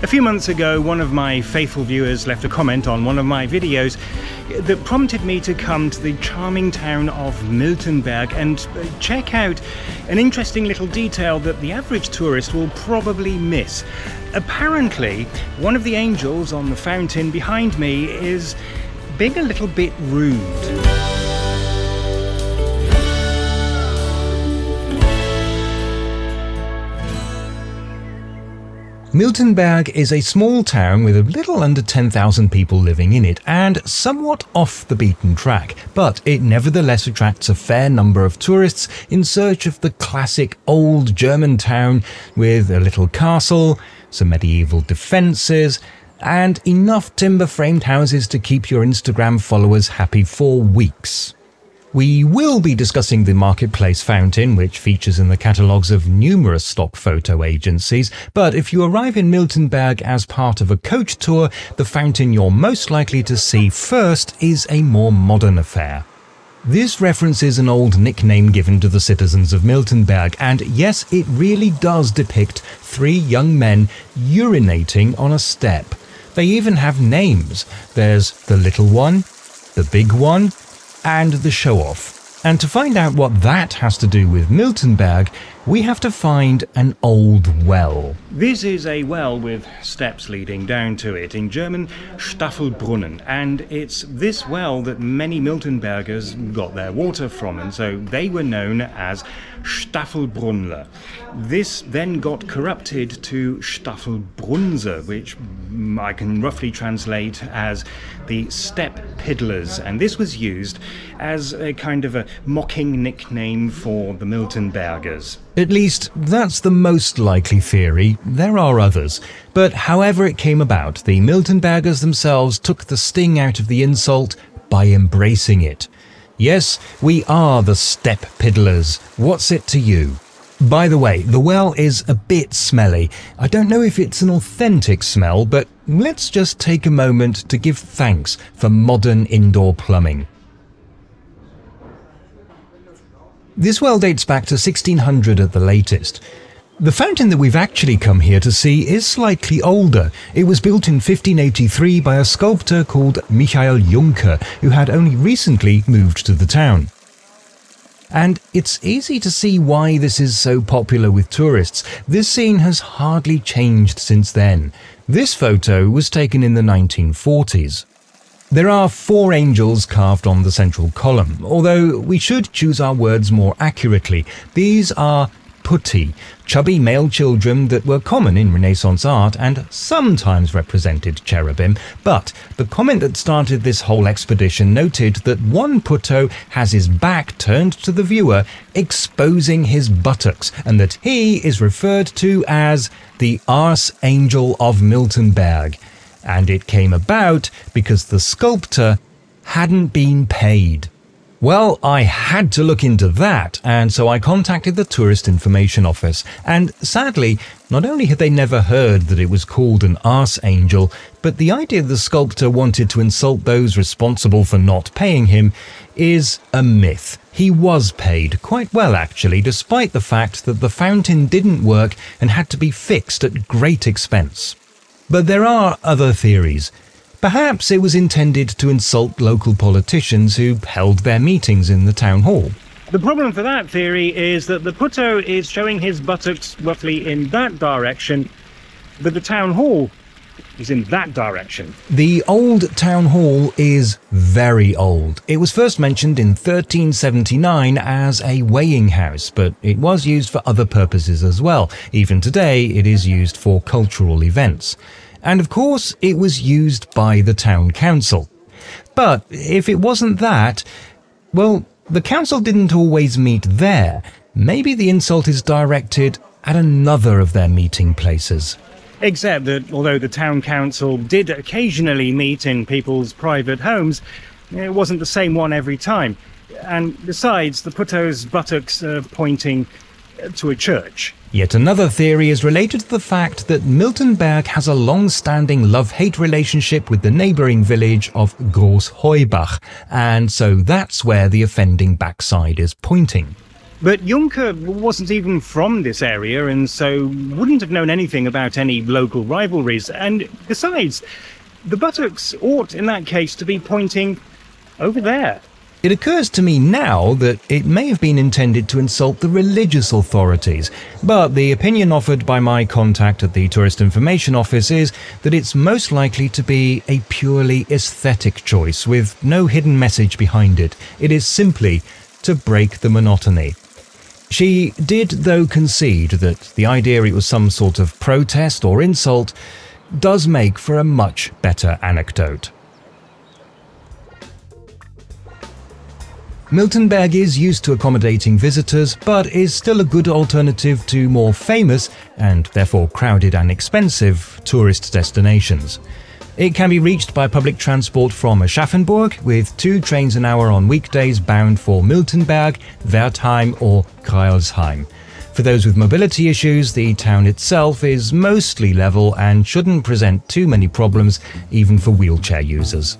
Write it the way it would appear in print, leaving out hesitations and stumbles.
A few months ago, one of my faithful viewers left a comment on one of my videos that prompted me to come to the charming town of Miltenberg and check out an interesting little detail that the average tourist will probably miss. Apparently, one of the angels on the fountain behind me is being a little bit rude. Miltenberg is a small town with a little under 10,000 people living in it and somewhat off the beaten track, but it nevertheless attracts a fair number of tourists in search of the classic old German town with a little castle, some medieval defences, and enough timber-framed houses to keep your Instagram followers happy for weeks. We will be discussing the Marketplace fountain, which features in the catalogues of numerous stock photo agencies, but if you arrive in Miltenberg as part of a coach tour, the fountain you're most likely to see first is a more modern affair. This references an old nickname given to the citizens of Miltenberg, and yes, it really does depict three young men urinating on a step. They even have names. There's the little one, the big one, and the show-off. And to find out what that has to do with Miltenberg, we have to find an old well. This is a well with steps leading down to it, in German Staffelbrunnen, and it's this well that many Miltenbergers got their water from, and so they were known as Staffelbrunner. This then got corrupted to Staffelbrunse, which I can roughly translate as the step piddlers, and this was used as a kind of a mocking nickname for the Miltenbergers. At least, that's the most likely theory. There are others. But however it came about, the Miltenbergers themselves took the sting out of the insult by embracing it. Yes, we are the step piddlers. What's it to you? By the way, the well is a bit smelly. I don't know if it's an authentic smell, but let's just take a moment to give thanks for modern indoor plumbing. This well dates back to 1600 at the latest. The fountain that we've actually come here to see is slightly older. It was built in 1583 by a sculptor called Michael Juncker, who had only recently moved to the town. And it's easy to see why this is so popular with tourists. This scene has hardly changed since then. This photo was taken in the 1940s. There are 4 angels carved on the central column, although we should choose our words more accurately. These are putti, chubby male children that were common in Renaissance art and sometimes represented cherubim, but the comment that started this whole expedition noted that one putto has his back turned to the viewer, exposing his buttocks, and that he is referred to as the Archangel of Miltenberg. And it came about because the sculptor hadn't been paid. Well, I had to look into that, and so I contacted the Tourist Information Office, and sadly, not only had they never heard that it was called an archangel, but the idea the sculptor wanted to insult those responsible for not paying him is a myth. He was paid, quite well actually, despite the fact that the fountain didn't work and had to be fixed at great expense. But there are other theories. Perhaps it was intended to insult local politicians who held their meetings in the town hall. The problem for that theory is that the putto is showing his buttocks roughly in that direction, but the town hall is in that direction. The old town hall is very old. It was first mentioned in 1379 as a weighing house, but it was used for other purposes as well. Even today, it is used for cultural events. And of course, it was used by the town council. But if it wasn't that, well, the council didn't always meet there. Maybe the insult is directed at another of their meeting places. Except that although the town council did occasionally meet in people's private homes, it wasn't the same one every time. And besides, the putto's buttocks are pointing to a church. Yet another theory is related to the fact that Miltenberg has a long-standing love-hate relationship with the neighbouring village of Großheubach, and so that's where the offending backside is pointing. But Juncker wasn't even from this area and so wouldn't have known anything about any local rivalries. And besides, the buttocks ought in that case to be pointing over there. It occurs to me now that it may have been intended to insult the religious authorities, but the opinion offered by my contact at the Tourist Information Office is that it's most likely to be a purely aesthetic choice with no hidden message behind it. It is simply to break the monotony. She did, though, concede that the idea it was some sort of protest or insult does make for a much better anecdote. Miltenberg is used to accommodating visitors, but is still a good alternative to more famous, and therefore crowded and expensive, tourist destinations. It can be reached by public transport from Aschaffenburg, with 2 trains an hour on weekdays bound for Miltenberg, Wertheim or Crailsheim. For those with mobility issues, the town itself is mostly level and shouldn't present too many problems, even for wheelchair users.